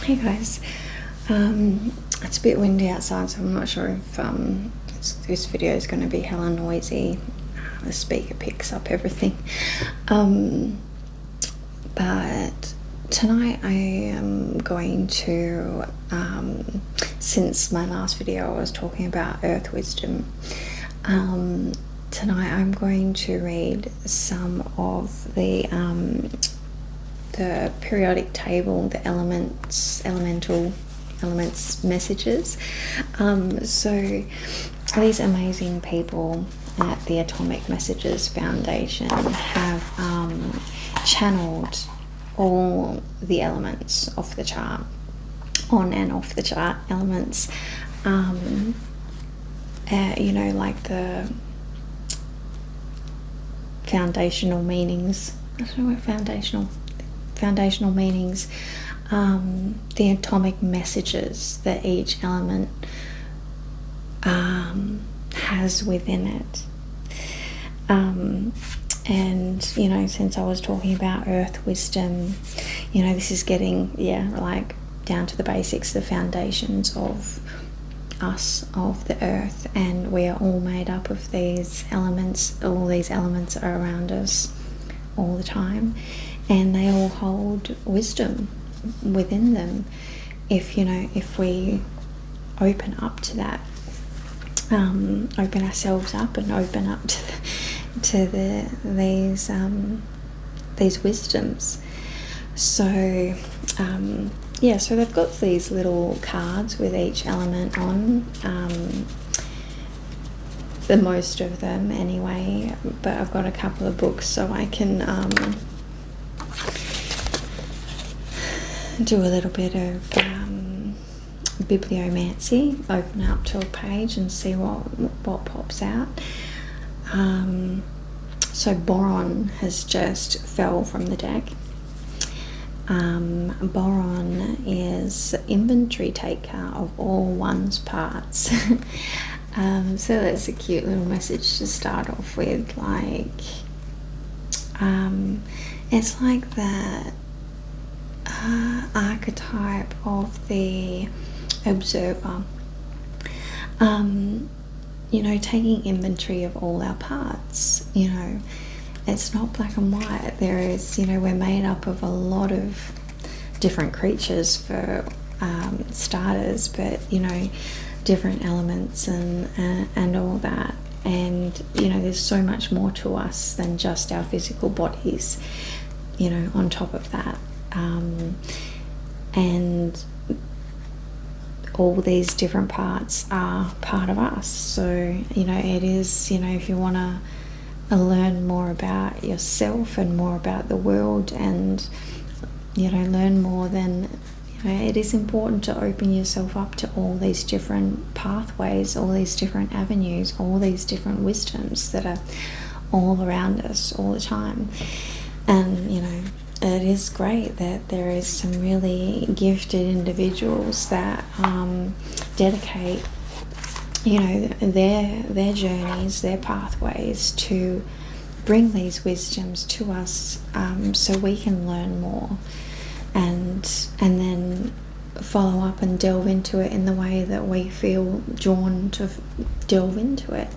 Hey guys, it's a bit windy outside, so I'm not sure if this video is going to be hella noisy. The speaker picks up everything. But tonight I am going to, since my last video I was talking about earth wisdom, tonight I'm going to read some of the periodic table, the elemental elements messages. So these amazing people at the Atomic Messages Foundation have channeled all the elements of the chart, on and off the chart elements, you know, like the foundational meanings. I don't know what foundational meanings, the atomic messages that each element has within it. And you know, since I was talking about earth wisdom, you know, this is getting, like down to the basics, the foundations of us, of the earth, and we are all made up of these elements. All these elements are around us all the time, and they all hold wisdom within them if we open up to that, open ourselves up and open up to these wisdoms. So so they've got these little cards with each element on, the most of them anyway, but I've got a couple of books so I can do a little bit of bibliomancy, open up to a page and see what pops out. So boron has just fell from the deck. Boron is inventory taker of all one's parts. So that's a cute little message to start off with. Like, it's like that archetype of the observer, you know, taking inventory of all our parts. You know, it's not black and white. There is, you know, we're made up of a lot of different creatures for starters, but you know, different elements and all that. And you know, there's so much more to us than just our physical bodies, you know, on top of that. And all these different parts are part of us. So you know, it is, you know, if you want to learn more about yourself and more about the world, and you know, learn more, then you know, it is important to open yourself up to all these different pathways, all these different avenues, all these different wisdoms that are all around us all the time. And you know, it is great that there is some really gifted individuals that dedicate, you know, their journeys, their pathways to bring these wisdoms to us, so we can learn more and then follow up and delve into it in the way that we feel drawn to delve into it.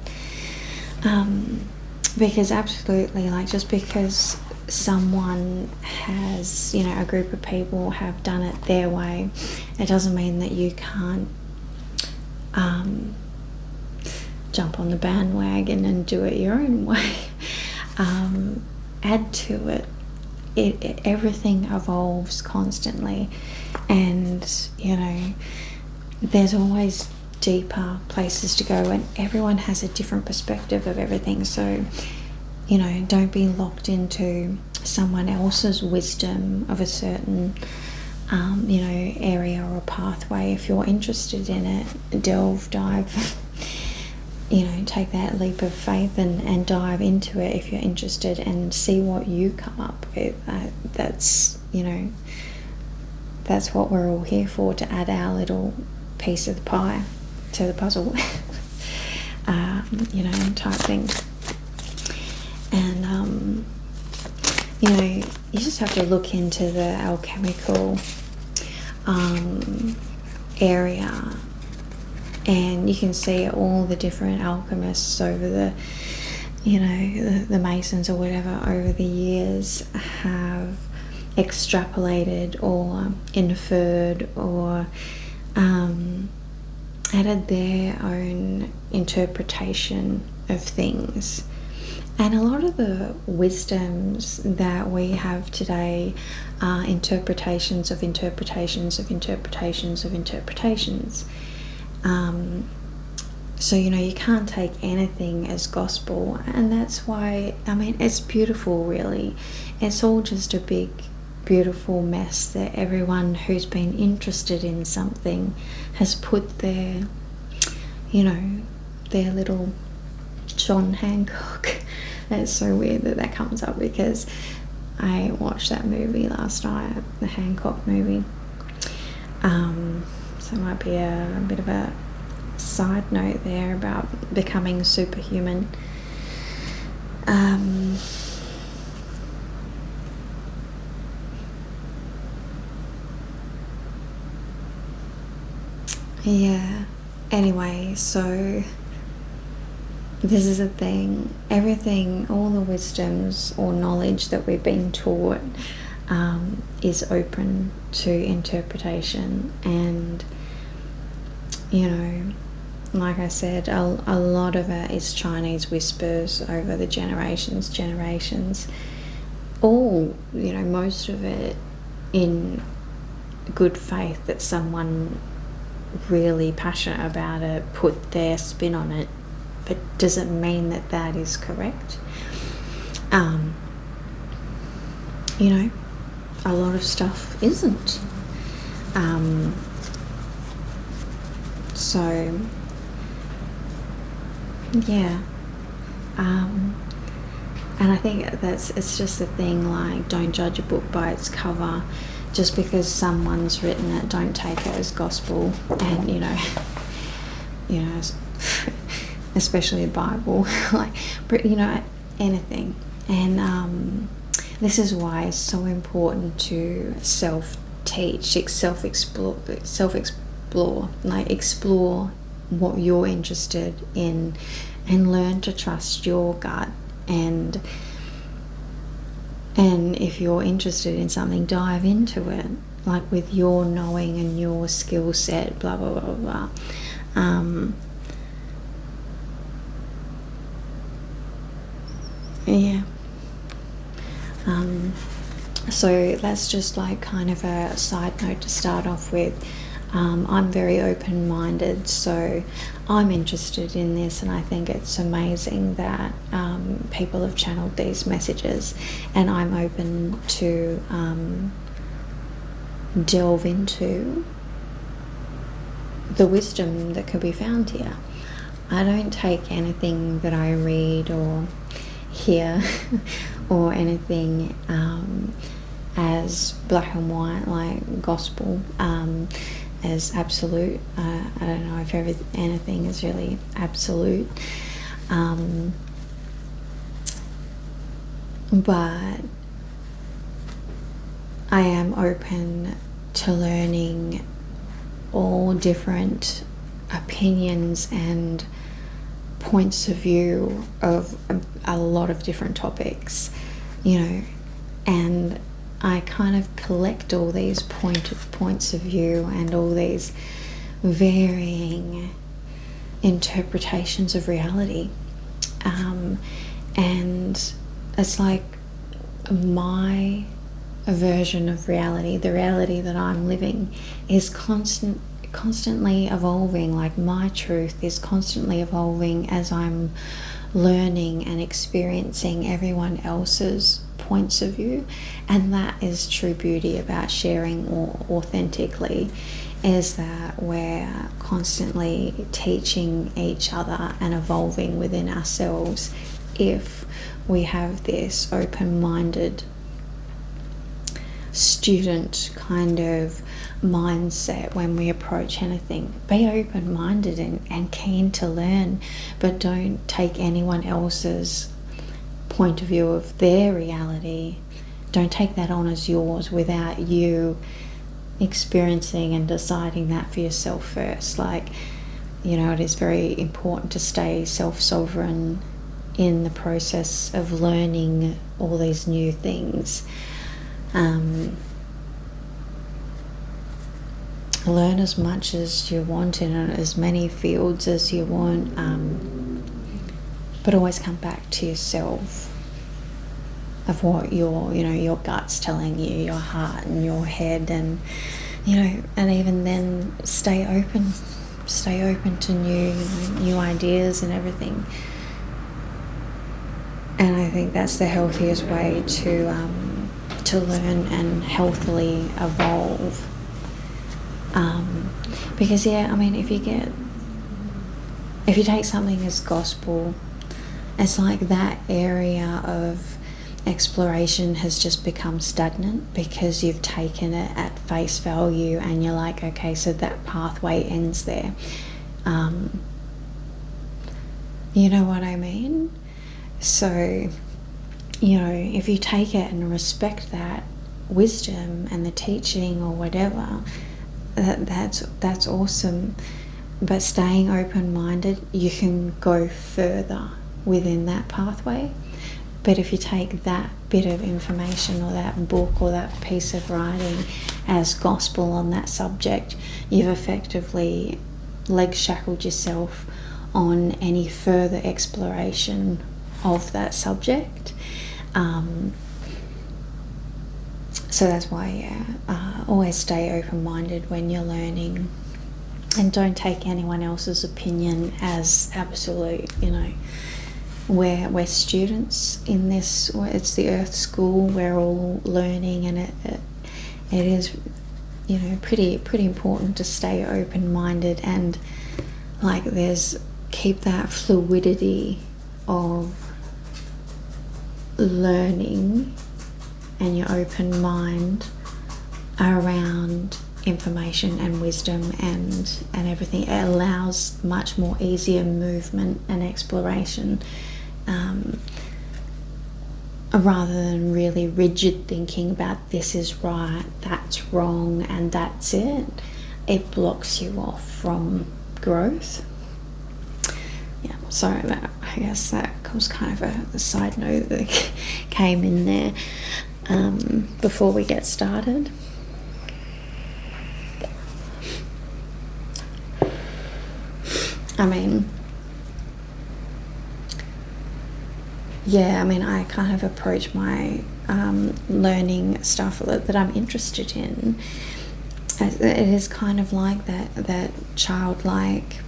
Because absolutely, like, just because someone has, you know, a group of people have done it their way, it doesn't mean that you can't jump on the bandwagon and do it your own way. Add to it. Everything evolves constantly, and you know, there's always deeper places to go, and everyone has a different perspective of everything. So you know, don't be locked into someone else's wisdom of a certain you know, area or pathway. If you're interested in it, dive, you know, take that leap of faith and dive into it if you're interested, and see what you come up with. That's, you know, that's what we're all here for, to add our little piece of the pie to the puzzle. You know, type thing. And you know, you just have to look into the alchemical area, and you can see all the different alchemists over the Masons or whatever over the years have extrapolated or inferred or added their own interpretation of things. And a lot of the wisdoms that we have today are interpretations of interpretations of interpretations of interpretations. So, you can't take anything as gospel, and that's why, it's beautiful, really. It's all just a big, beautiful mess that everyone who's been interested in something has put their little John Hancock. It's so weird that comes up, because I watched that movie last night, the Hancock movie. So it might be a bit of a side note there about becoming superhuman. Yeah. Anyway, so this is a thing. Everything, all the wisdoms or knowledge that we've been taught is open to interpretation. And, like I said, a lot of it is Chinese whispers over the generations. All, most of it in good faith that someone really passionate about it put their spin on it, but doesn't mean that is correct. A lot of stuff isn't. So yeah. And I think it's just the thing, like, don't judge a book by its cover. Just because someone's written it, don't take it as gospel. And especially the Bible, anything. And this is why it's so important to self-teach, self-explore, explore what you're interested in, and learn to trust your gut. And if you're interested in something, dive into it, like with your knowing and your skill set, blah, blah, blah, blah. Yeah. So that's just like kind of a side note to start off with. I'm very open-minded, so I'm interested in this, and I think it's amazing that people have channeled these messages, and I'm open to delve into the wisdom that could be found here. I don't take anything that I read or hear or anything as black and white, like gospel, as absolute. I don't know if anything is really absolute, but I am open to learning all different opinions and points of view of a lot of different topics, and I kind of collect all these points of view and all these varying interpretations of reality, and it's like my version of reality, the reality that I'm living, is constantly evolving. Like, my truth is constantly evolving as I'm learning and experiencing everyone else's points of view. And that is true beauty about sharing authentically, is that we're constantly teaching each other and evolving within ourselves if we have this open-minded student kind of mindset when we approach anything. Be open-minded and keen to learn, but don't take anyone else's point of view of their reality. Don't take that on as yours without you experiencing and deciding that for yourself first. Like, you know, it is very important to stay self-sovereign in the process of learning all these new things. Learn as much as you want in as many fields as you want, but always come back to yourself, of what your gut's telling you, your heart and your head, and and even then stay open to new ideas and everything. And I think that's the healthiest way to learn and healthily evolve. Because if you take something as gospel, it's like that area of exploration has just become stagnant because you've taken it at face value, and you're like, okay, so that pathway ends there. You know what I mean? So, if you take it and respect that wisdom and the teaching or whatever, that's awesome. But staying open-minded, you can go further within that pathway. But if you take that bit of information or that book or that piece of writing as gospel on that subject, you've effectively leg shackled yourself on any further exploration of that subject. So that's why, always stay open-minded when you're learning, and don't take anyone else's opinion as absolute. We're students in this. It's the Earth School. We're all learning, and it is, pretty important to stay open-minded, and keep that fluidity of learning and your open mind around information and wisdom and everything. It allows much more easier movement and exploration, rather than really rigid thinking about this is right, that's wrong, and that's it. It blocks you off from growth. Yeah, sorry, I guess that was kind of a side note that came in there before we get started. I kind of approach my learning stuff that I'm interested in. It is kind of like that childlike,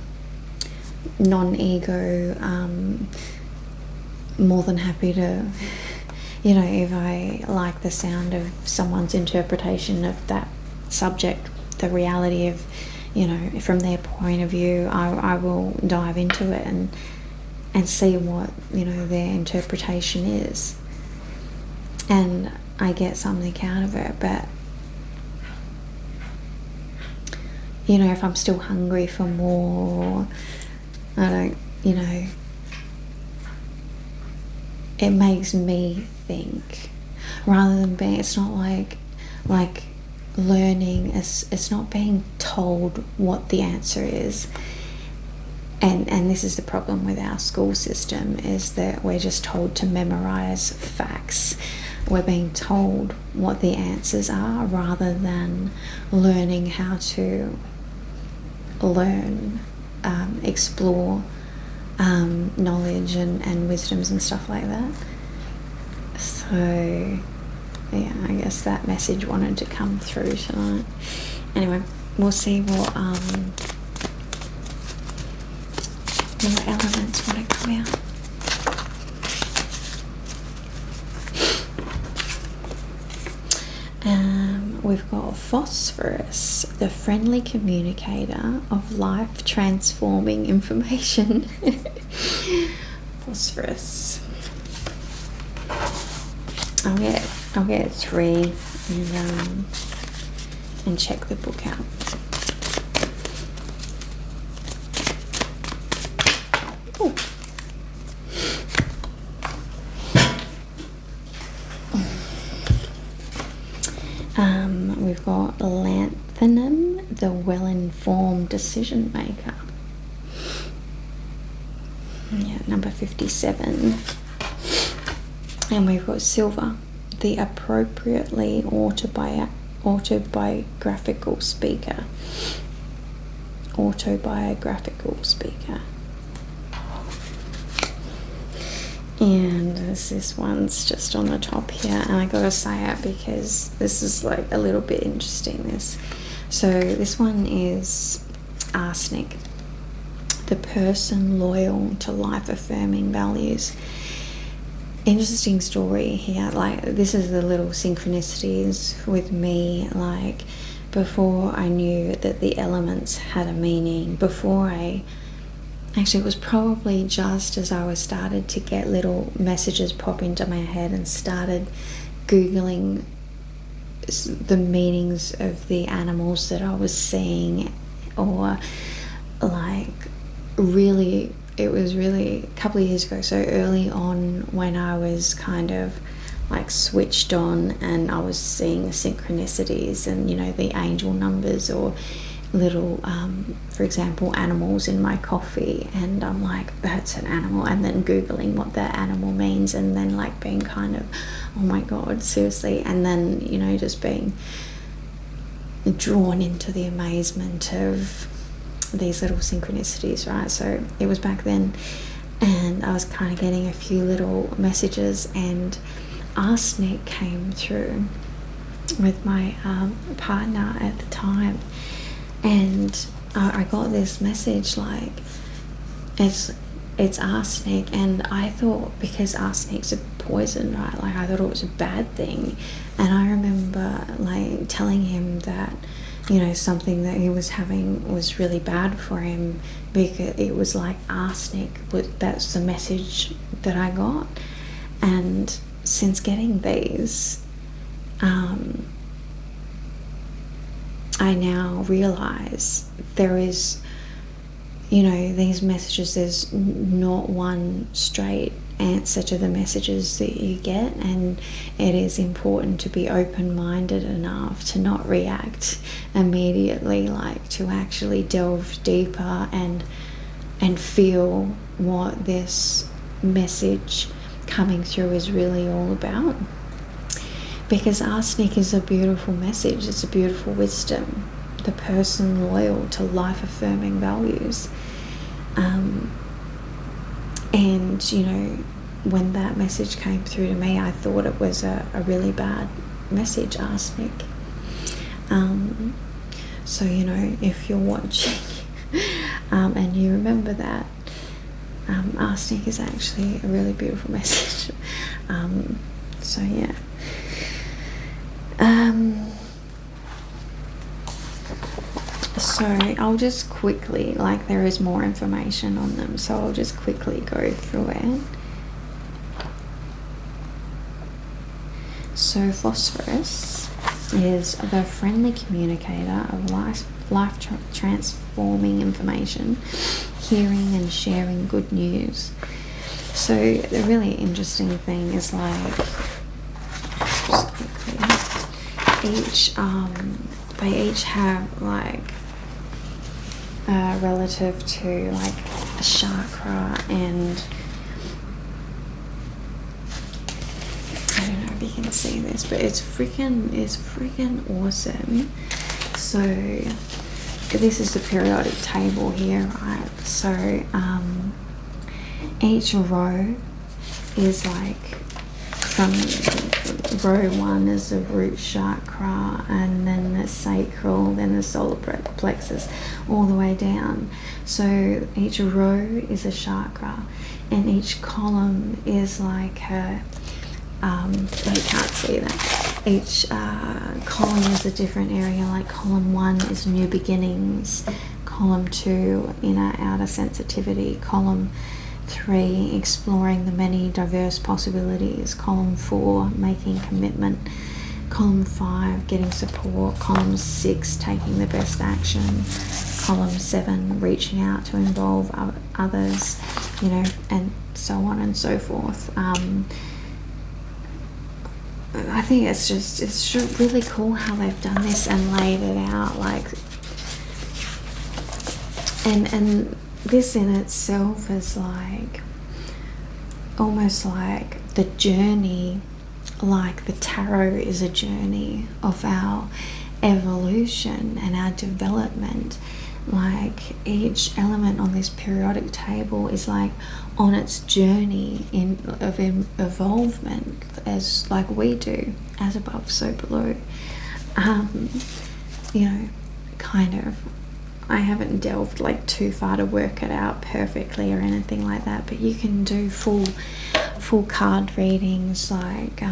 non-ego, more than happy to, if I like the sound of someone's interpretation of that subject, the reality of, from their point of view, I will dive into it and see what, their interpretation is. And I get something out of it, but, if I'm still hungry for more, I don't, it makes me think, rather than being, it's not like learning, it's not being told what the answer is. And this is the problem with our school system, is that we're just told to memorize facts. We're being told what the answers are, rather than learning how to learn, explore knowledge and wisdoms and stuff like that. So yeah, I guess that message wanted to come through tonight. Anyway, we'll see what elements want to come out. We've got phosphorus, the friendly communicator of life-transforming information. Phosphorus. I'll get 3 and check the book out. Ooh. We've got platinum, the well-informed decision maker. Yeah, number 57. And we've got silver, the appropriately autobiographical speaker. Autobiographical speaker. And this one's just on the top here, and I gotta say it because this is like a little bit interesting. So this one is arsenic, the person loyal to life-affirming values. Interesting story here. Like, this is the little synchronicities with me. Like, before I knew that the elements had a meaning, actually, it was probably just as I was started to get little messages pop into my head and started Googling the meanings of the animals that I was seeing, or like really, it was really a couple of years ago, so early on when I was kind of like switched on and I was seeing synchronicities and, you know, the angel numbers or little for example, animals in my coffee, and I'm like, that's an animal, and then Googling what that animal means, and then like being kind of, oh my god, seriously, and then, you know, just being drawn into the amazement of these little synchronicities, right? So it was back then, and I was kind of getting a few little messages, and arsenic came through with my partner at the time. And I got this message like, it's arsenic, and I thought, because arsenic's a poison, right, like I thought it was a bad thing. And I remember like telling him that, you know, something that he was having was really bad for him, because it was like arsenic, but that's the message that I got. And since getting these, I now realize there is, you know, these messages, there's not one straight answer to the messages that you get, and it is important to be open-minded enough to not react immediately, like to actually delve deeper and feel what this message coming through is really all about. Because arsenic is a beautiful message, it's a beautiful wisdom, the person loyal to life-affirming values. And, you know, when that message came through to me, I thought it was a really bad message, arsenic. So, you know, if you're watching and you remember that, arsenic is actually a really beautiful message. So, yeah. So I'll just quickly, like, there is more information on them, so I'll just quickly go through it. So phosphorus is the friendly communicator of life transforming information, hearing and sharing good news. So the really interesting thing is, like, just quickly, they each have like relative to like a chakra, and I don't know if you can see this, but it's freaking awesome. So this is the periodic table here, right? So each row is like, from row 1 is the root chakra, and then the sacral, then the solar plexus, all the way down. So each row is a chakra, and each column is like a, you can't see that. Each column is a different area. Like column 1 is new beginnings, column 2 inner outer sensitivity, column 3 exploring the many diverse possibilities, column 4 making commitment, column 5 getting support, column 6 taking the best action, column 7 reaching out to involve others, you know, and so on and so forth. I think it's really cool how they've done this and laid it out, like, and this in itself is like almost like the journey, like the tarot is a journey of our evolution and our development. Like each element on this periodic table is like on its journey of evolvement, as like we do, as above so below. You know, kind of, I haven't delved like too far to work it out perfectly or anything like that, but you can do full card readings, like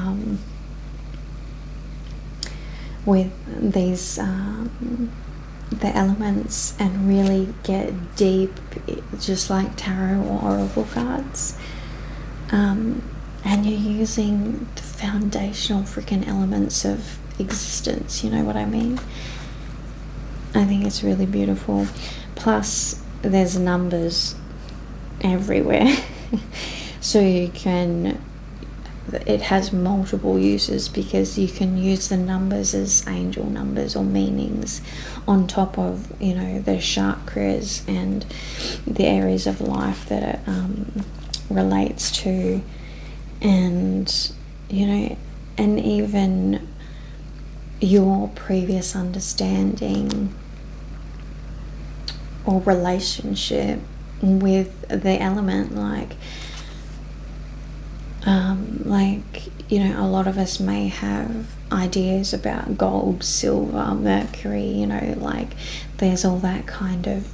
with these the elements, and really get deep, just like tarot or oracle cards. And you're using the foundational freaking elements of existence, you know what I mean? I think it's really beautiful. Plus there's numbers everywhere. So you can, it has multiple uses, because you can use the numbers as angel numbers or meanings on top of, you know, the chakras and the areas of life that it relates to, and, you know, and even your previous understanding or relationship with the element. Like, you know, a lot of us may have ideas about gold, silver, Mercury, you know, like there's all that kind of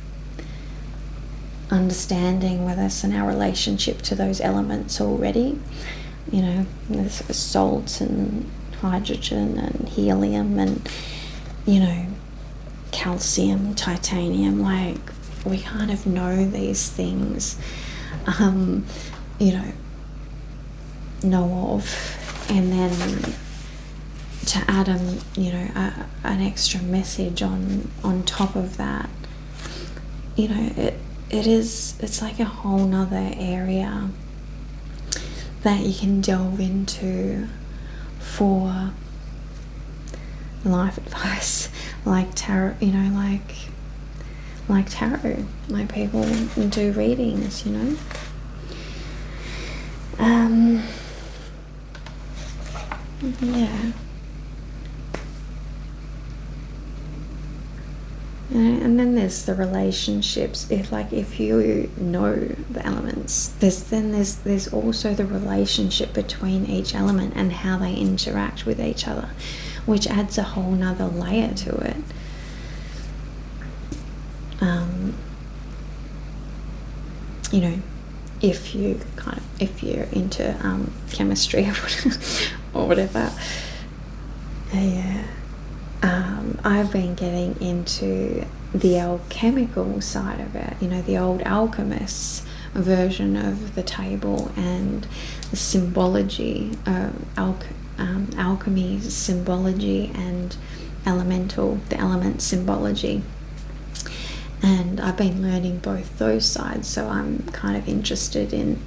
understanding with us and our relationship to those elements already. You know, there's salt and hydrogen and helium and, you know, calcium, titanium, like we kind of know these things, you know of. And then to add you know, an extra message on top of that, you know, it's like a whole nother area that you can delve into for life advice, like tarot, you know, like tarot, like people do readings, you know. Yeah. And then there's the relationships. If you know the elements, there's also the relationship between each element and how they interact with each other, which adds a whole nother layer to it. You know, if you're into chemistry or whatever. Yeah. I've been getting into the alchemical side of it, you know, the old alchemists version of the table, and the symbology of alchemy symbology, and the element symbology. And I've been learning both those sides, so I'm kind of interested in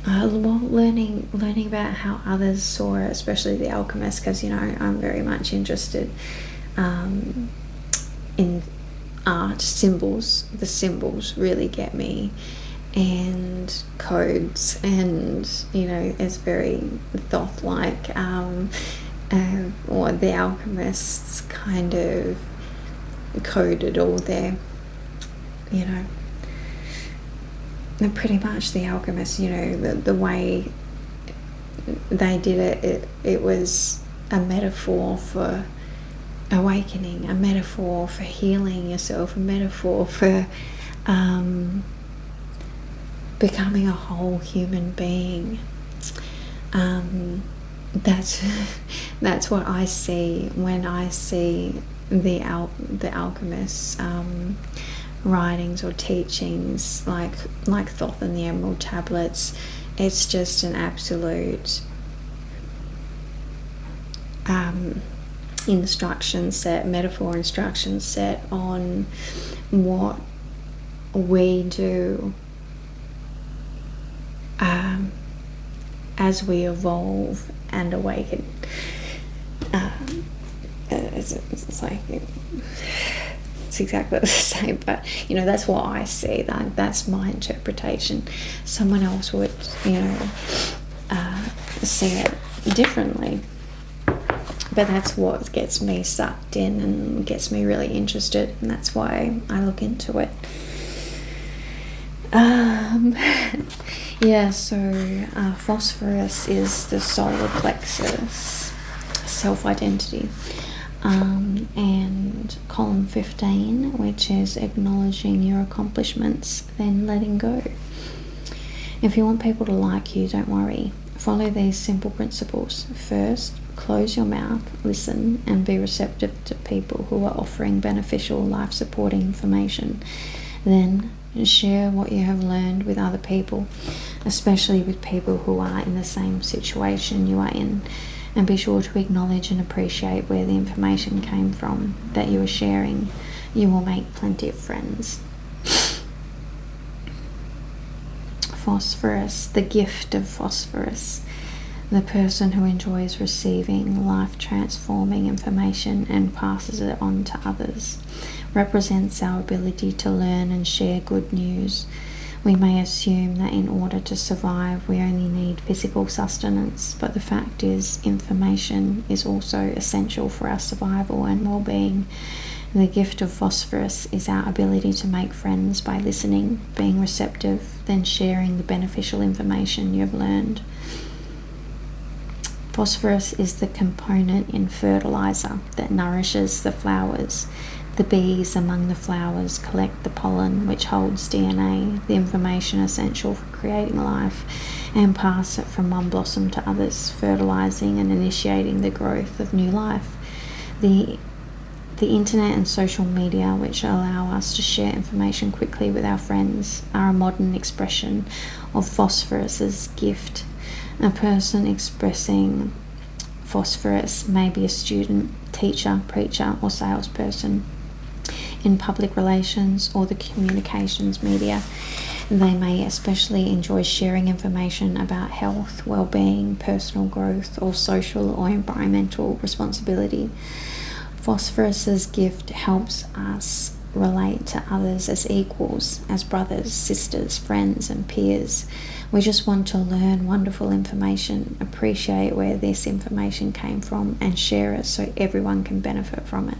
learning about how others saw it, especially the alchemists, because, you know, I'm very much interested in art, symbols. The symbols really get me, and codes, and, you know, it's very Thoth-like, or the alchemists kind of coded all their, you know, pretty much the alchemists, you know, the way they did it was a metaphor for awakening, a metaphor for healing yourself, a metaphor for becoming a whole human being. That's what I see when I see the alchemists writings or teachings, like Thoth and the Emerald Tablets. It's just an absolute instruction set, metaphor instruction set on what we do as we evolve and awaken, it's like, it's exactly the same, but you know, that's what I see. That's my interpretation. Someone else would, you know, see it differently, but that's what gets me sucked in and gets me really interested, and that's why I look into it. Yeah, so phosphorus is the solar plexus, self-identity, and column 15, which is acknowledging your accomplishments, then letting go. If you want people to like you, don't worry. Follow these simple principles. First, close your mouth, listen, and be receptive to people who are offering beneficial, life-supporting information. Then, share what you have learned with other people, especially with people who are in the same situation you are in. And be sure to acknowledge and appreciate where the information came from that you are sharing. You will make plenty of friends. Phosphorus, the gift of phosphorus. The person who enjoys receiving life-transforming information and passes it on to others represents our ability to learn and share good news. We may assume that in order to survive, we only need physical sustenance, but the fact is, information is also essential for our survival and well-being. The gift of phosphorus is our ability to make friends by listening, being receptive, then sharing the beneficial information you've learned. Phosphorus is the component in fertilizer that nourishes the flowers. The bees among the flowers collect the pollen, which holds DNA, the information essential for creating life, and pass it from one blossom to others, fertilizing and initiating the growth of new life. The internet and social media, which allow us to share information quickly with our friends, are a modern expression of phosphorus's gift. A person expressing phosphorus may be a student, teacher, preacher, or salesperson. In public relations or the communications media, they may especially enjoy sharing information about health, well-being, personal growth, or social or environmental responsibility. Phosphorus's gift helps us relate to others as equals, as brothers, sisters, friends, and peers. We just want to learn wonderful information, appreciate where this information came from, and share it so everyone can benefit from it.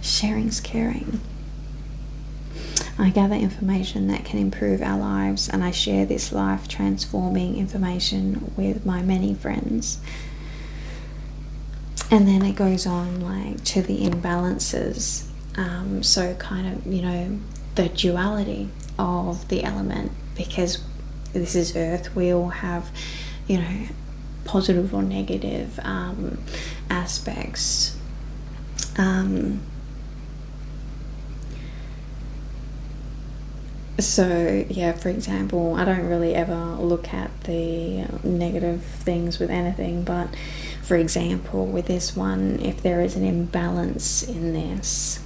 Sharing's caring. I gather information that can improve our lives, and I share this life-transforming information with my many friends. And then it goes on like to the imbalances. So kind of, you know, the duality of the element, because this is Earth, we all have, you know, positive or negative aspects. So yeah, for example, I don't really ever look at the negative things with anything, but for example, with this one, if there is an imbalance in this,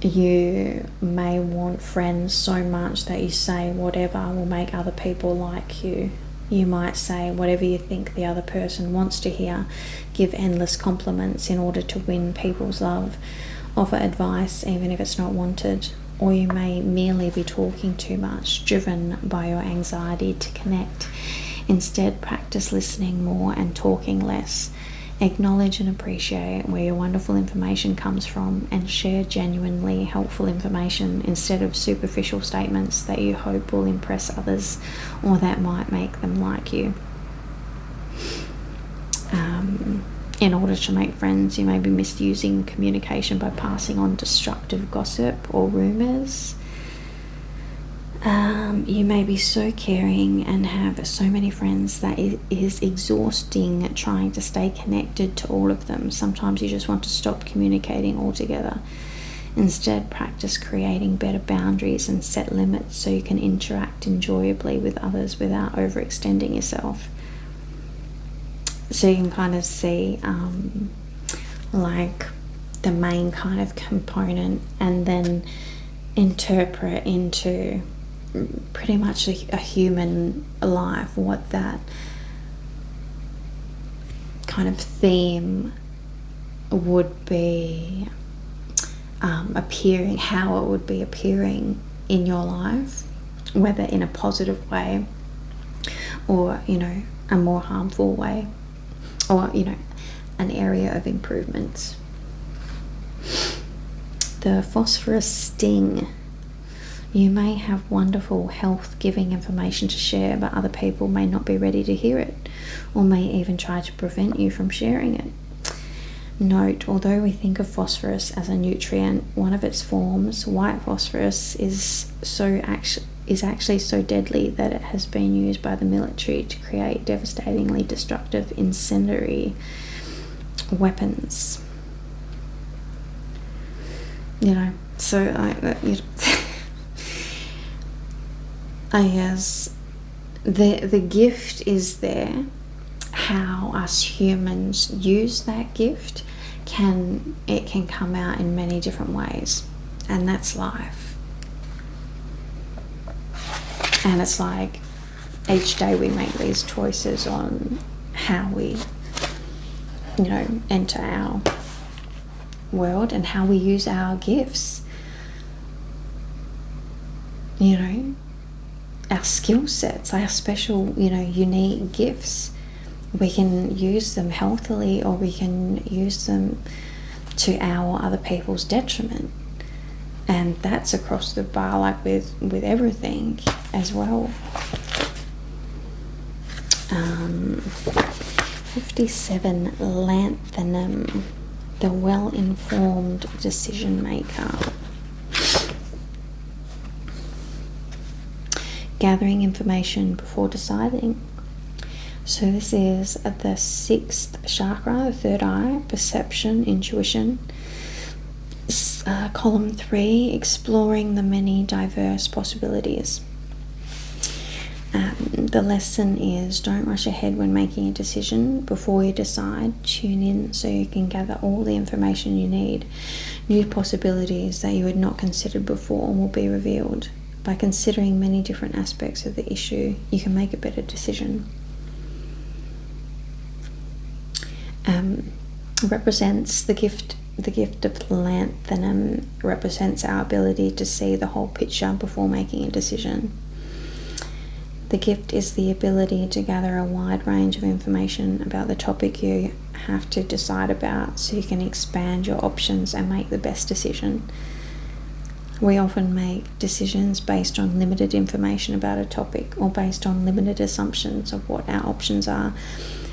you may want friends so much that you say whatever will make other people like you. You might say whatever you think the other person wants to hear, give endless compliments in order to win people's love, offer advice even if it's not wanted, or you may merely be talking too much, driven by your anxiety to connect. Instead, practice listening more and talking less. Acknowledge and appreciate where your wonderful information comes from, and share genuinely helpful information instead of superficial statements that you hope will impress others or that might make them like you. In order to make friends, you may be misusing communication by passing on destructive gossip or rumors. You may be so caring and have so many friends that it is exhausting trying to stay connected to all of them. Sometimes you just want to stop communicating altogether. Instead, practice creating better boundaries and set limits so you can interact enjoyably with others without overextending yourself. So you can kind of see like the main kind of component, and then interpret into pretty much a human life, what that kind of theme would be appearing, how it would be appearing in your life, whether in a positive way or, you know, a more harmful way, or, you know, an area of improvement. The phosphorus sting. You may have wonderful health-giving information to share, but other people may not be ready to hear it, or may even try to prevent you from sharing it. Note, although we think of phosphorus as a nutrient, one of its forms, white phosphorus, is actually so deadly that it has been used by the military to create devastatingly destructive incendiary weapons. You know, so I guess the gift is there. How us humans use that gift can come out in many different ways, and that's life. And it's like each day we make these choices on how we, you know, enter our world and how we use our gifts, you know, our skill sets, our special, you know, unique gifts. We can use them healthily, or we can use them to our or other people's detriment, and that's across the bar, like with everything as well. 57, lanthanum, the well-informed decision maker. Gathering information before deciding. So this is the 6th chakra, the third eye, perception, intuition. Column 3, exploring the many diverse possibilities. The lesson is, don't rush ahead when making a decision. Before you decide, tune in so you can gather all the information you need. New possibilities that you had not considered before will be revealed. By considering many different aspects of the issue, you can make a better decision. Represents the gift of lanthanum represents our ability to see the whole picture before making a decision. The gift is the ability to gather a wide range of information about the topic you have to decide about, so you can expand your options and make the best decision. We often make decisions based on limited information about a topic, or based on limited assumptions of what our options are.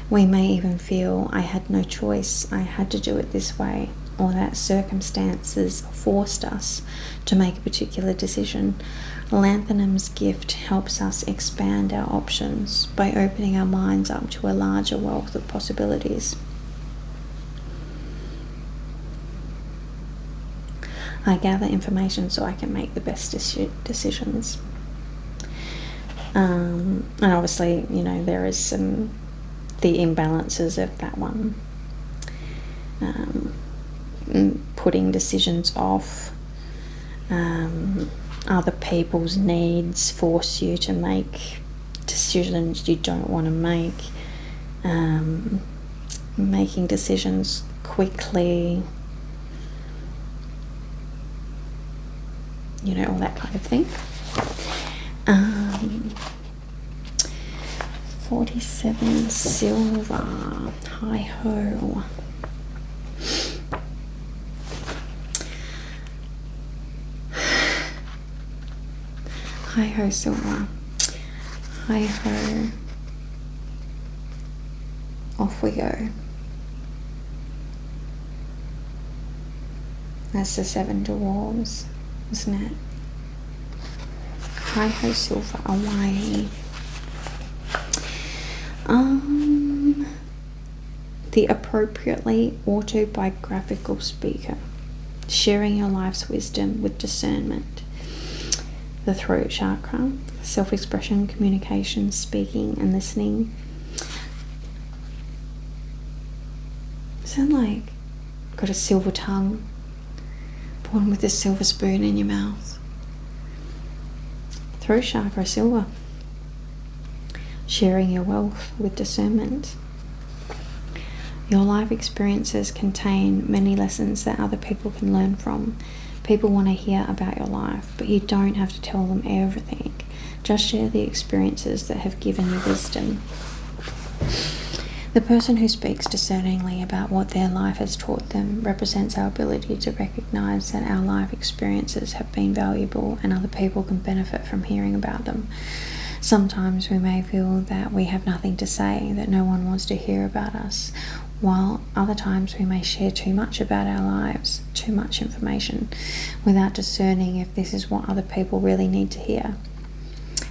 We may even feel, I had no choice, I had to do it this way, or that circumstances forced us to make a particular decision. Lanthanum's gift helps us expand our options by opening our minds up to a larger wealth of possibilities. I gather information so I can make the best decisions. And obviously, you know, there is the imbalances of that one. Putting decisions off. Other people's needs force you to make decisions you don't want to make. Making decisions quickly. You know, all that kind of thing. 47, silver. Hi ho. Hi ho, silver. Hi ho. Off we go. That's the 7 dwarves, isn't it? Hi ho, silver, away. The appropriately autobiographical speaker, sharing your life's wisdom with discernment. The throat chakra, self-expression, communication, speaking and listening. Sound like got a silver tongue, born with a silver spoon in your mouth. through chakra silver. Sharing your wealth with discernment. Your life experiences contain many lessons that other people can learn from. People want to hear about your life, but you don't have to tell them everything. Just share the experiences that have given you wisdom. The person who speaks discerningly about what their life has taught them represents our ability to recognize that our life experiences have been valuable and other people can benefit from hearing about them. Sometimes we may feel that we have nothing to say, that no one wants to hear about us, while other times we may share too much about our lives, too much information, without discerning if this is what other people really need to hear.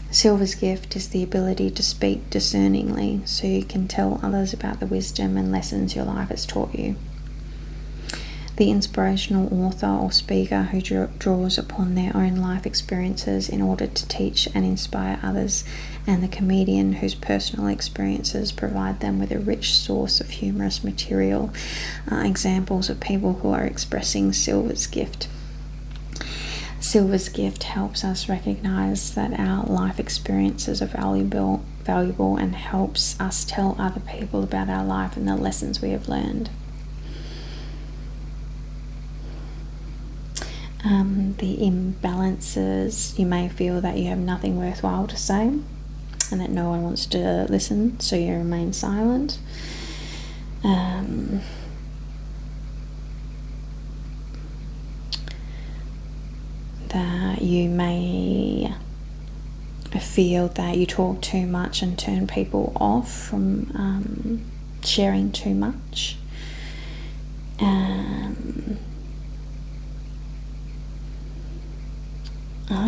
Silver's gift is the ability to speak discerningly so you can tell others about the wisdom and lessons your life has taught you. The inspirational author or speaker who draws upon their own life experiences in order to teach and inspire others, and the comedian whose personal experiences provide them with a rich source of humorous material are examples of people who are expressing Silver's gift. Silver's gift helps us recognize that our life experiences are valuable and helps us tell other people about our life and the lessons we have learned. The imbalances, you may feel that you have nothing worthwhile to say and that no one wants to listen, so you remain silent. That you may feel that you talk too much and turn people off from sharing too much.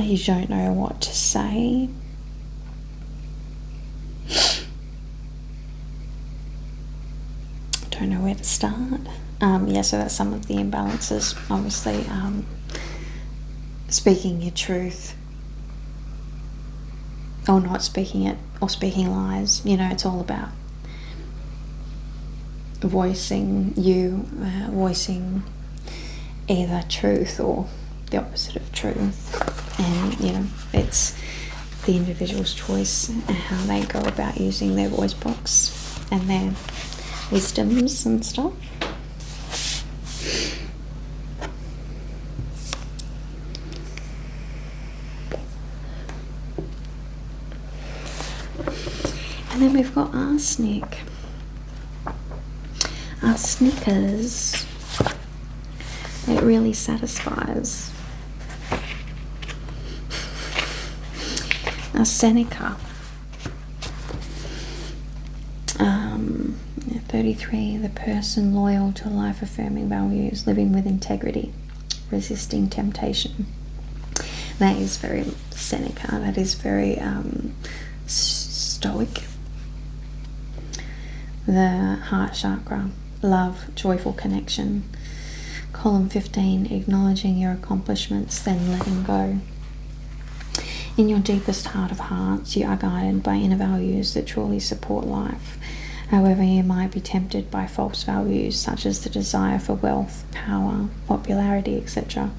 You don't know what to say. Don't know where to start. So that's some of the imbalances. Obviously, speaking your truth or not speaking it, or speaking lies. It's all about voicing either truth or the opposite of truth, and it's the individual's choice and how they go about using their voice box and their wisdoms and stuff. And then we've got arsenic. Arsenicers, it really satisfies. Seneca, 33, the person loyal to life-affirming values, living with integrity, resisting temptation. That is very Seneca, that is very stoic. The heart chakra, love, joyful connection. Column 15, acknowledging your accomplishments, then letting go. In your deepest heart of hearts, you are guided by inner values that truly support life. However, you might be tempted by false values such as the desire for wealth, power, popularity, etc.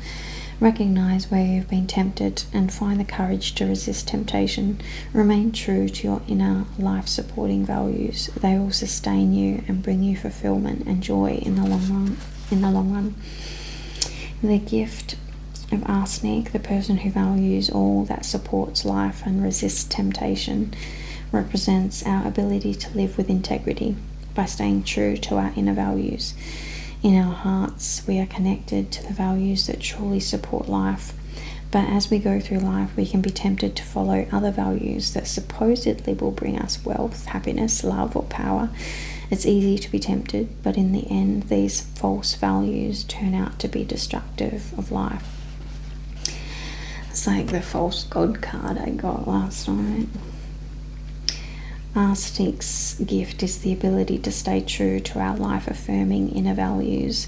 Recognize where you've been tempted and find the courage to resist temptation. Remain true to your inner life-supporting values. They will sustain you and bring you fulfillment and joy in the long run. The gift of arsenic, the person who values all that supports life and resists temptation, represents our ability to live with integrity by staying true to our inner values. In our hearts, we are connected to the values that truly support life. But as we go through life, we can be tempted to follow other values that supposedly will bring us wealth, happiness, love, or power. It's easy to be tempted, but in the end, these false values turn out to be destructive of life. It's like the false God card I got last night. Arsenic's gift is the ability to stay true to our life-affirming inner values,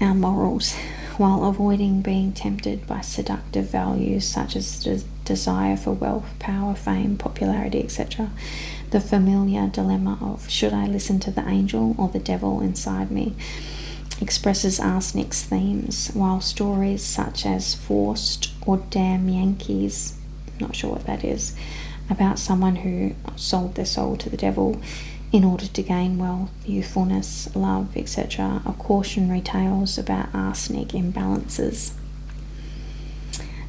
our morals, while avoiding being tempted by seductive values such as desire for wealth, power, fame, popularity, etc. The familiar dilemma of should I listen to the angel or the devil inside me expresses arsenic's themes, while stories such as Forced or Damn Yankees not sure what that is, about someone who sold their soul to the devil in order to gain wealth, youthfulness, love, etc. Are cautionary tales about arsenic imbalances.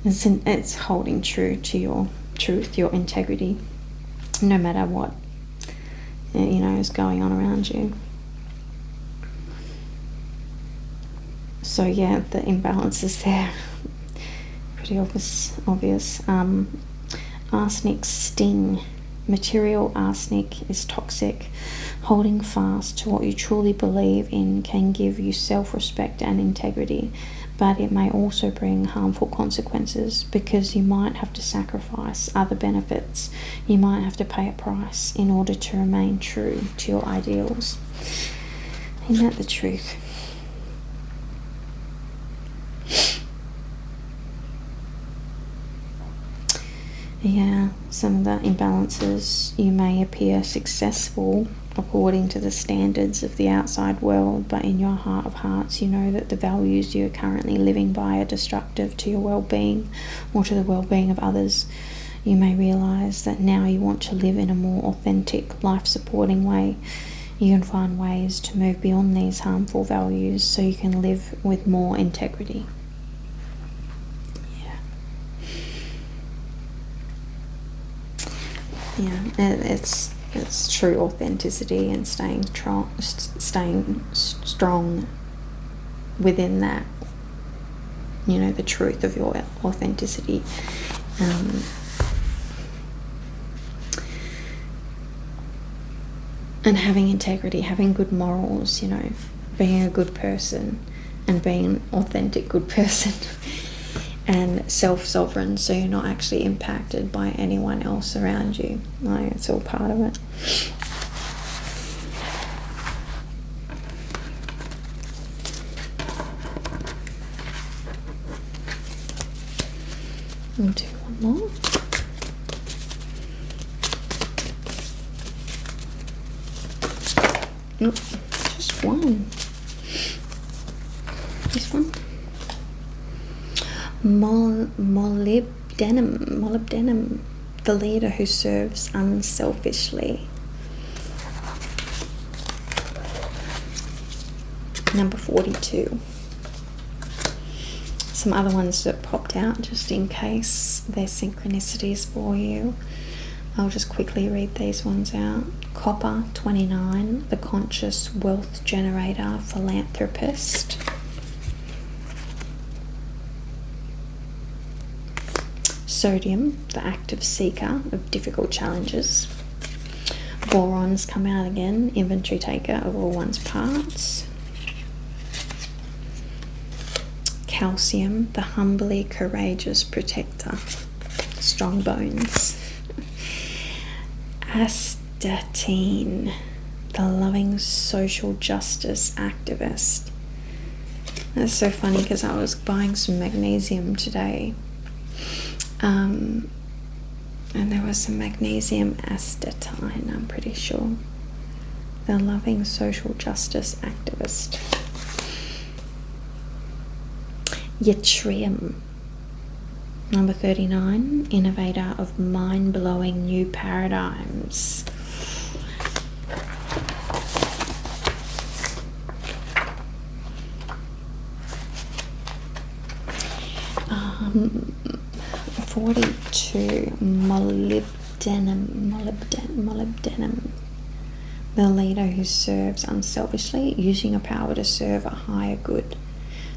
It's holding true to your truth, your integrity, no matter what is going on around you. So yeah, the imbalances there, pretty obvious. Arsenic sting. Material arsenic is toxic. Holding fast to what you truly believe in can give you self-respect and integrity, but it may also bring harmful consequences, because you might have to sacrifice other benefits. You might have to pay a price in order to remain true to your ideals. Isn't that the truth? Yeah, some of the imbalances, you may appear successful according to the standards of the outside world, but in your heart of hearts you know that the values you're currently living by are destructive to your well-being or to the well-being of others. You may realize that now you want to live in a more authentic, life-supporting way. You can find ways to move beyond these harmful values so you can live with more integrity. Yeah, it's true authenticity and staying strong within that, the truth of your authenticity. And having integrity, having good morals, being a good person and being an authentic good person. And self-sovereign, so you're not actually impacted by anyone else around you. Like, it's all part of it. I'll do one more. Nope, just one. This one. Molybdenum, the leader who serves unselfishly. Number 42. Some other ones that popped out just in case they're synchronicities for you. I'll just quickly read these ones out. Copper, 29, the conscious wealth generator, philanthropist. Sodium, the active seeker of difficult challenges. Borons come out again, inventory taker of all one's parts. Calcium, the humbly courageous protector, strong bones. Astatine, the loving social justice activist. That's so funny because I was buying some magnesium today. And there was some magnesium astatine, I'm pretty sure. The loving social justice activist. Yttrium, number 39, innovator of mind-blowing new paradigms. Um, 42, molybdenum, the leader who serves unselfishly, using your power to serve a higher good.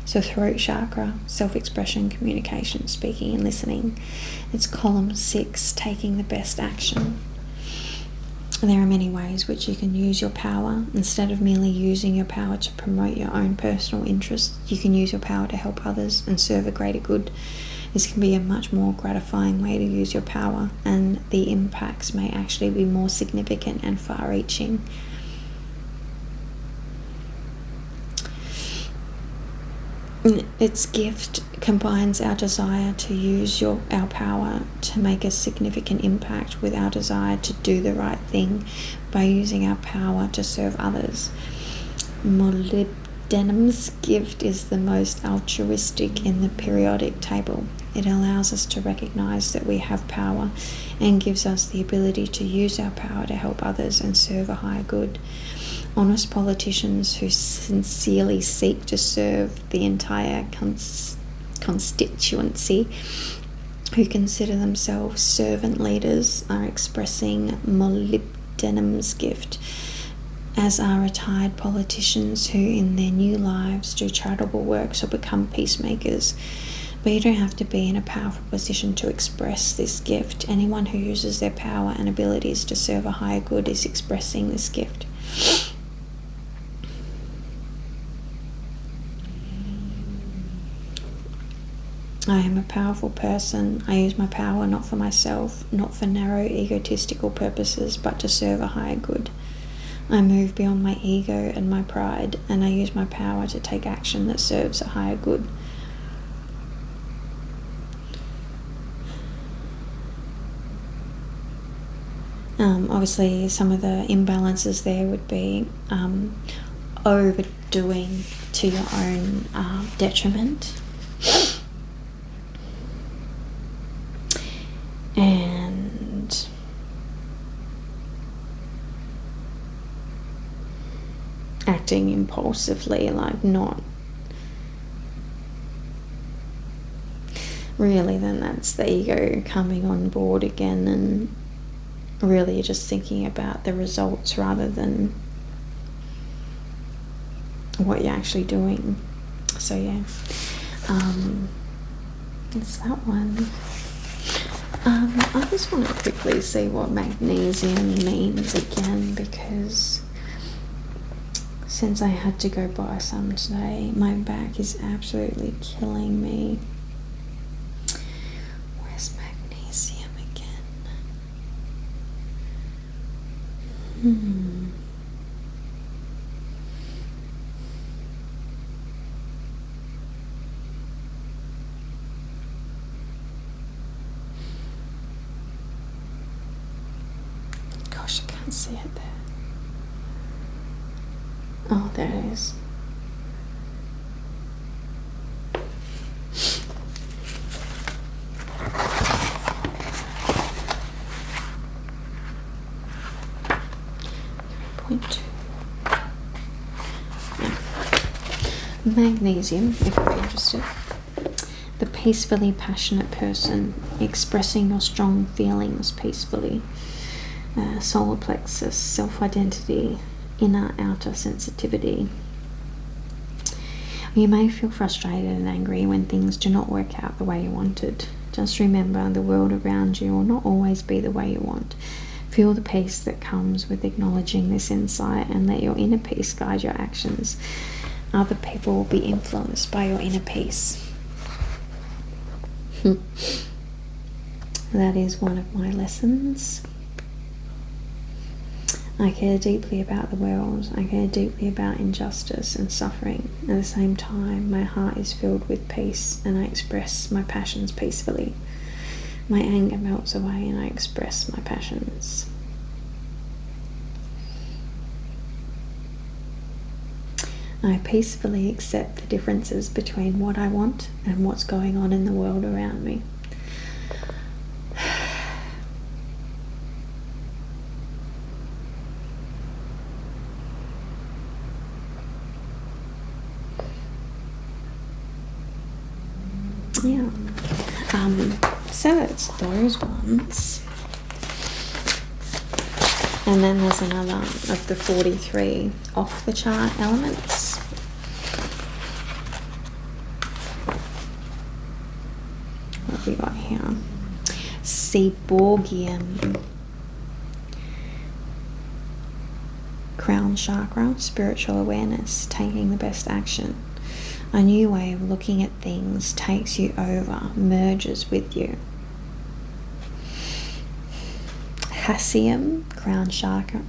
So throat chakra, self-expression, communication, speaking and listening. It's column 6, taking the best action. There are many ways which you can use your power. Instead of merely using your power to promote your own personal interests, you can use your power to help others and serve a greater good. This can be a much more gratifying way to use your power, and the impacts may actually be more significant and far-reaching. Its gift combines our desire to use our power to make a significant impact with our desire to do the right thing by using our power to serve others. Molybdenum molybdenum's gift is the most altruistic in the periodic table. It allows us to recognize that we have power and gives us the ability to use our power to help others and serve a higher good. Honest politicians who sincerely seek to serve the entire constituency, who consider themselves servant leaders, are expressing molybdenum's gift, as are retired politicians who in their new lives do charitable works or become peacemakers. But you don't have to be in a powerful position to express this gift. Anyone who uses their power and abilities to serve a higher good is expressing this gift. I am a powerful person. I use my power not for myself, not for narrow egotistical purposes, but to serve a higher good. I move beyond my ego and my pride, and I use my power to take action that serves a higher good. Obviously, some of the imbalances there would be overdoing to your own detriment. And acting impulsively, like not really, then that's the ego coming on board again, and really you're just thinking about the results rather than what you're actually doing. So yeah, it's that one. I just want to quickly see what magnesium means again, because since I had to go buy some today, my back is absolutely killing me. Where's magnesium again? Gosh, I can't see it there. Oh, there it is. Magnesium, if you're interested. The peacefully passionate person, expressing your strong feelings peacefully. Solar plexus, self-identity, inner outer sensitivity. You may feel frustrated and angry when things do not work out the way you wanted. Just remember, the world around you will not always be the way you want. Feel the peace that comes with acknowledging this insight, and let your inner peace guide your actions. Other people will be influenced by your inner peace. That is one of my lessons. I care deeply about the world. I care deeply about injustice and suffering. At the same time, my heart is filled with peace, and I express my passions peacefully. My anger melts away, and I express my passions. I peacefully accept the differences between what I want and what's going on in the world around me. Yeah. So it's those ones. And then there's another of the 43 off the chart elements. What have we got here? Seaborgium. Crown chakra, spiritual awareness, taking the best action. A new way of looking at things takes you over, merges with you. Hasium, crown chakra,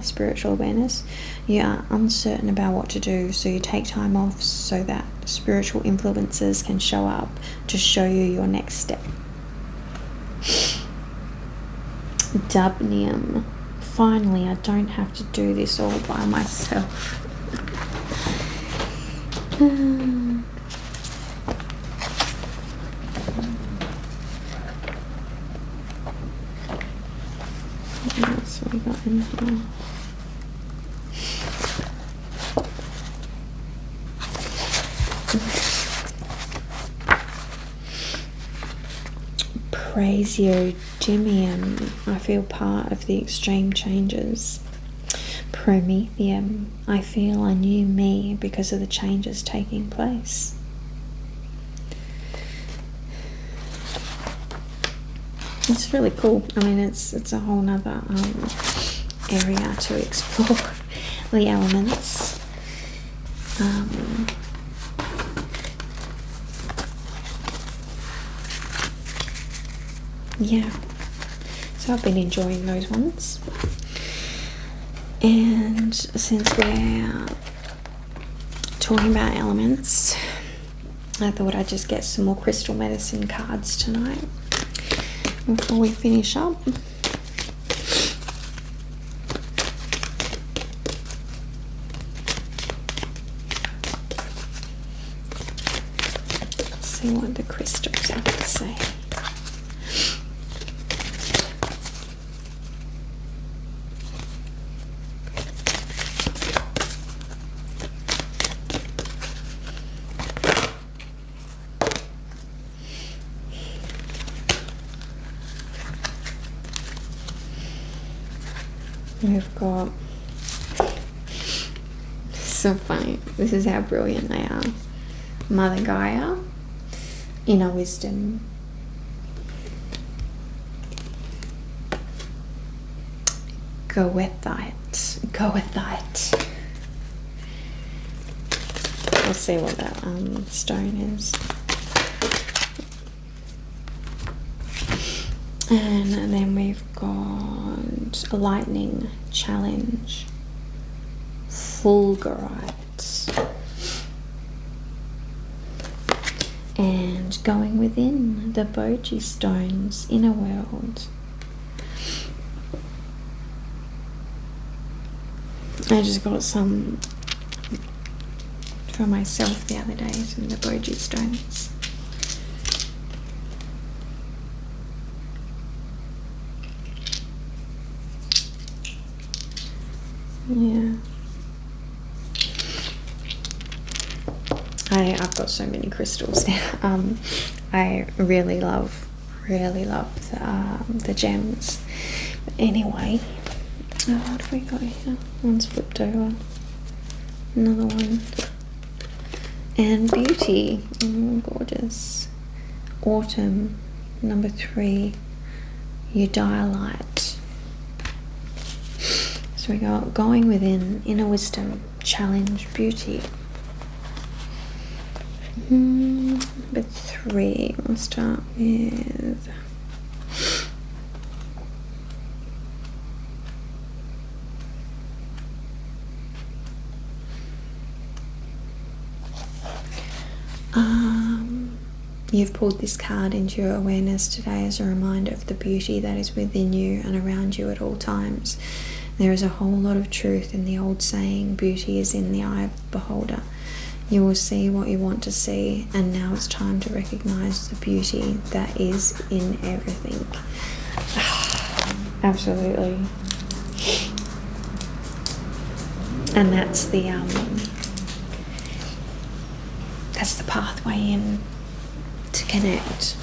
spiritual awareness. You are uncertain about what to do, so you take time off so that spiritual influences can show up to show you your next step. Dubnium. Finally, I don't have to do this all by myself. What else have we got in here? Praseodymium, I feel part of the extreme changes. Promethium, I feel a new me because of the changes taking place. It's really cool. I mean, it's a whole nother area to explore the elements. Yeah, so I've been enjoying those ones. And since we're talking about elements, I thought I'd just get some more crystal medicine cards tonight before we finish up. Let's see what the crystals have to say. We've got, so funny, this is how brilliant they are. Mother Gaia, inner wisdom, goethite. We'll see what that stone is. And then we've got lightning, challenge, fulgurite, and going within the Boji stones, inner world. I just got some for myself the other day, some of the Boji stones. Yeah, I've got so many crystals now. I really love the gems. But anyway, what have we got here? One's flipped over. Another one. And beauty. Gorgeous. Autumn. Number 3. Eudialyte. So we got going within, inner wisdom, challenge, beauty. Number 3, we'll start with you've pulled this card into your awareness today as a reminder of the beauty that is within you and around you at all times. There is a whole lot of truth in the old saying, beauty is in the eye of the beholder. You will see what you want to see, and now it's time to recognize the beauty that is in everything. Absolutely. And that's the pathway in to connect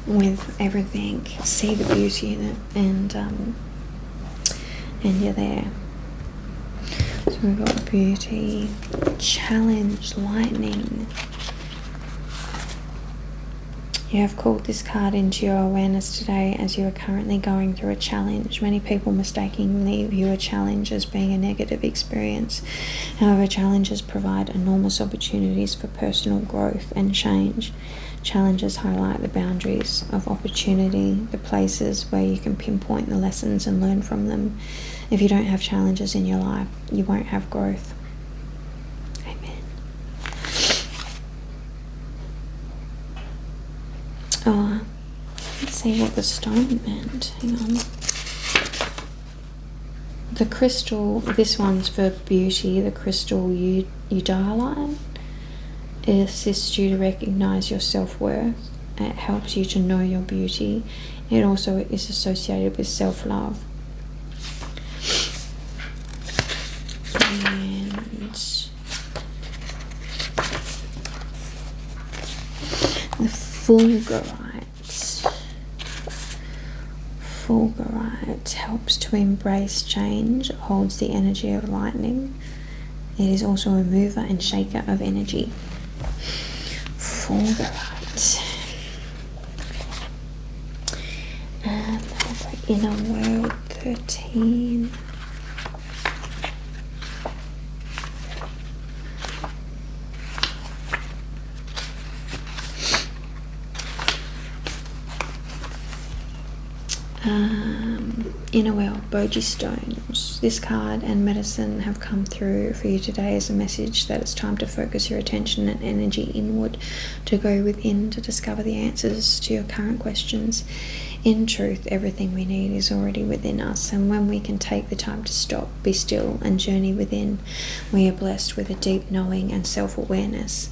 with everything, see the beauty in it, and you're there. So we've got beauty, challenge, lightning. You have called this card into your awareness today as you are currently going through a challenge. Many people mistakenly view a challenge as being a negative experience. However, challenges provide enormous opportunities for personal growth and change. Challenges highlight the boundaries of opportunity, the places where you can pinpoint the lessons and learn from them. If you don't have challenges in your life, you won't have growth. Amen. Oh, let's see what the stone meant. Hang on. The crystal, this one's for beauty, the crystal eudialyte. It assists you to recognize your self-worth. It helps you to know your beauty. It also is associated with self-love. And the fulgurite helps to embrace change. It holds the energy of lightning. It is also a mover and shaker of energy. Fulgurite. And Inner World 13. Inner World, Boji Stones. This card and medicine have come through for you today as a message that it's time to focus your attention and energy inward, to go within to discover the answers to your current questions. In truth, everything we need is already within us, and when we can take the time to stop, be still, and journey within, we are blessed with a deep knowing and self-awareness.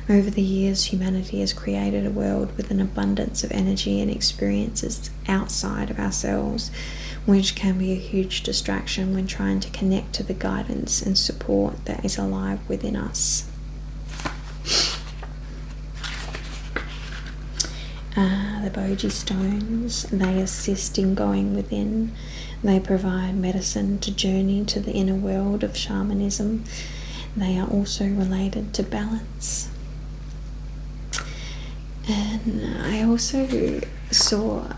Over the years, humanity has created a world with an abundance of energy and experiences outside of ourselves, which can be a huge distraction when trying to connect to the guidance and support that is alive within us. The Boji Stones, they assist in going within. They provide medicine to journey to the inner world of shamanism. They are also related to balance. And I also saw,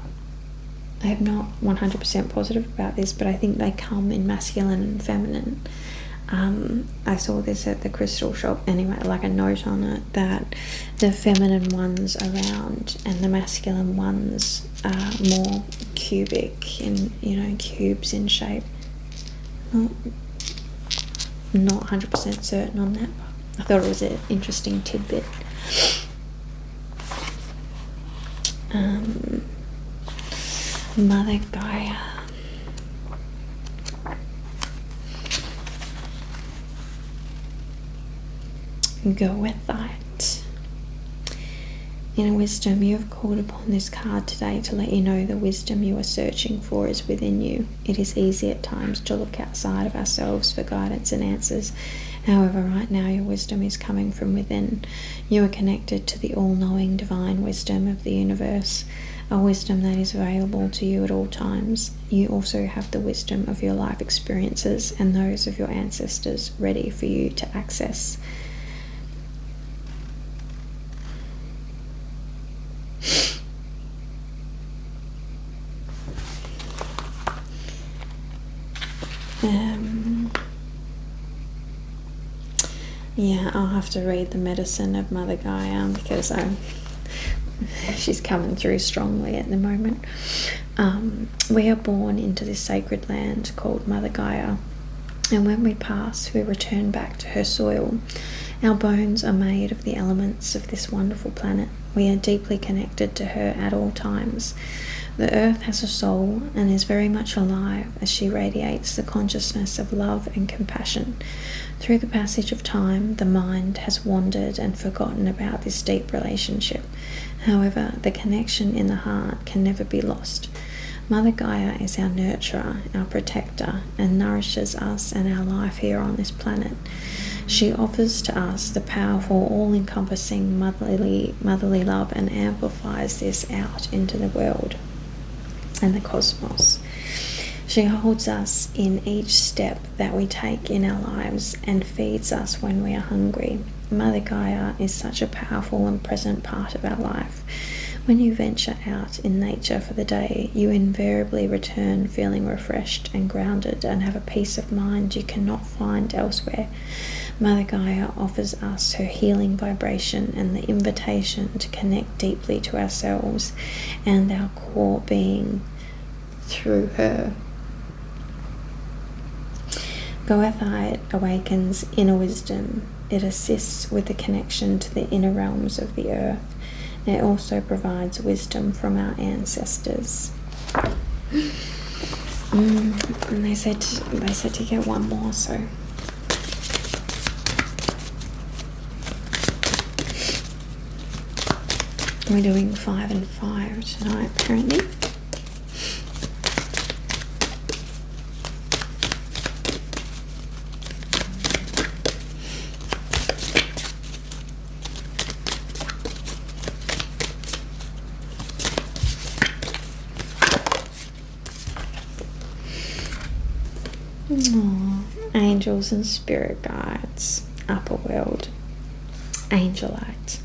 I'm not 100% positive about this, but I think they come in masculine and feminine. I saw this at the crystal shop anyway, like a note on it, that the feminine ones are round and the masculine ones are more cubic and, cubes in shape. Not 100% certain on that, but I thought it was an interesting tidbit. Mother Gaia. Go with that. Inner wisdom, you have called upon this card today to let you know the wisdom you are searching for is within you. It is easy at times to look outside of ourselves for guidance and answers. However, right now your wisdom is coming from within. You are connected to the all-knowing divine wisdom of the universe, a wisdom that is available to you at all times. You also have the wisdom of your life experiences and those of your ancestors ready for you to access. Yeah, I'll have to read the medicine of Mother Gaia because she's coming through strongly at the moment. We are born into this sacred land called Mother Gaia, and when we pass, we return back to her soil. Our bones are made of the elements of this wonderful planet. We are deeply connected to her at all times. The earth has a soul and is very much alive as she radiates the consciousness of love and compassion. Through the passage of time, the mind has wandered and forgotten about this deep relationship. However, the connection in the heart can never be lost. Mother Gaia is our nurturer, our protector, and nourishes us and our life here on this planet. She offers to us the powerful, all-encompassing motherly love and amplifies this out into the world and the cosmos. She holds us in each step that we take in our lives and feeds us when we are hungry. Mother Gaia is such a powerful and present part of our life. When you venture out in nature for the day, you invariably return feeling refreshed and grounded and have a peace of mind you cannot find elsewhere. Mother Gaia offers us her healing vibration and the invitation to connect deeply to ourselves and our core being through her. Goethite awakens inner wisdom. It assists with the connection to the inner realms of the earth. It also provides wisdom from our ancestors. And they said to get one more, so We're doing 5 and 5 tonight, apparently. Aww. Angels and spirit guides, upper world, angelite.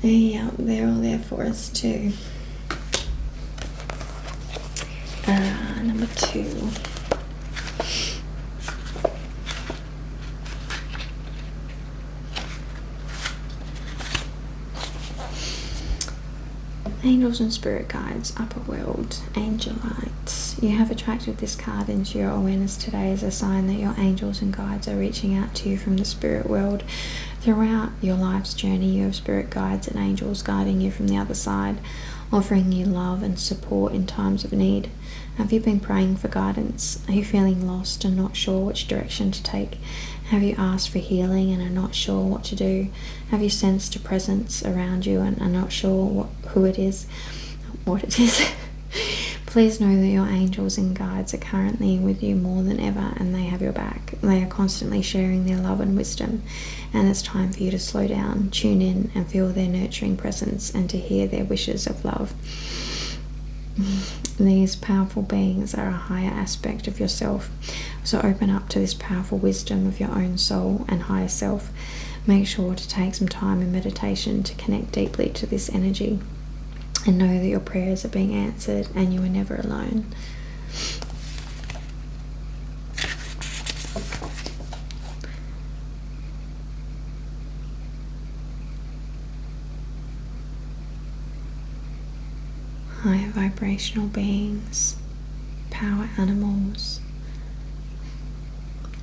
Yeah, they're all there for us too. Number 2. Angels and spirit guides, upper world, angelite. You have attracted this card into your awareness today as a sign that your angels and guides are reaching out to you from the spirit world. Throughout your life's journey, you have spirit guides and angels guiding you from the other side, offering you love and support in times of need. Have you been praying for guidance? Are you feeling lost and not sure which direction to take? Have you asked for healing and are not sure what to do? Have you sensed a presence around you and are not sure what it is? Please know that your angels and guides are currently with you more than ever, and they have your back. They are constantly sharing their love and wisdom, and it's time for you to slow down, tune in, and feel their nurturing presence and to hear their wishes of love. These powerful beings are a higher aspect of yourself, so open up to this powerful wisdom of your own soul and higher self. Make sure to take some time in meditation to connect deeply to this energy, and know that your prayers are being answered and you are never alone. Higher vibrational beings, power animals.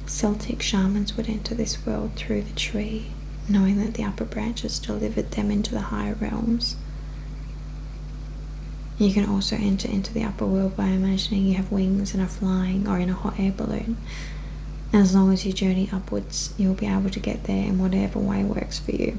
Celtic shamans would enter this world through the tree, knowing that the upper branches delivered them into the higher realms. You can also enter into the upper world by imagining you have wings and are flying or in a hot air balloon. As long as you journey upwards, you'll be able to get there in whatever way works for you.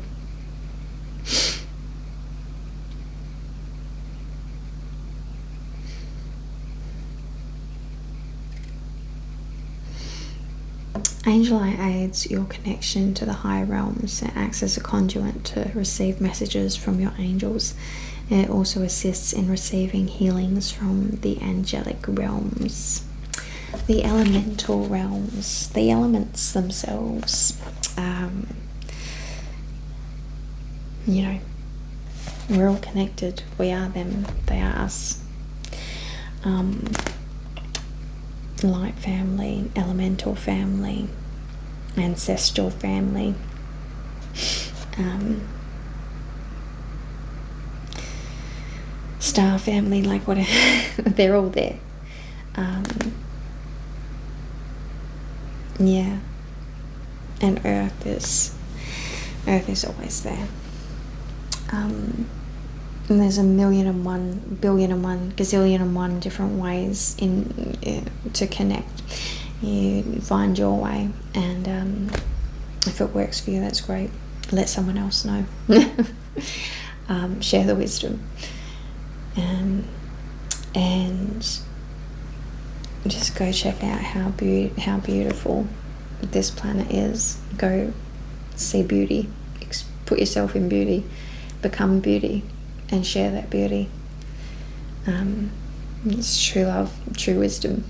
Angelite aids your connection to the higher realms and acts as a conduit to receive messages from your angels. It also assists in receiving healings from the angelic realms, the elemental realms, the elements themselves. We're all connected. We are them, they are us. Light family, elemental family, ancestral family, star family, like whatever. They're all there. Yeah, and Earth is always there. And there's a million and one, billion and one, gazillion and one different ways to connect. You find your way, and if it works for you, that's great. Let someone else know. Share the wisdom, and just go check out how beautiful this planet is. Go see beauty, put yourself in beauty, become beauty, and share that beauty. It's true love, true wisdom.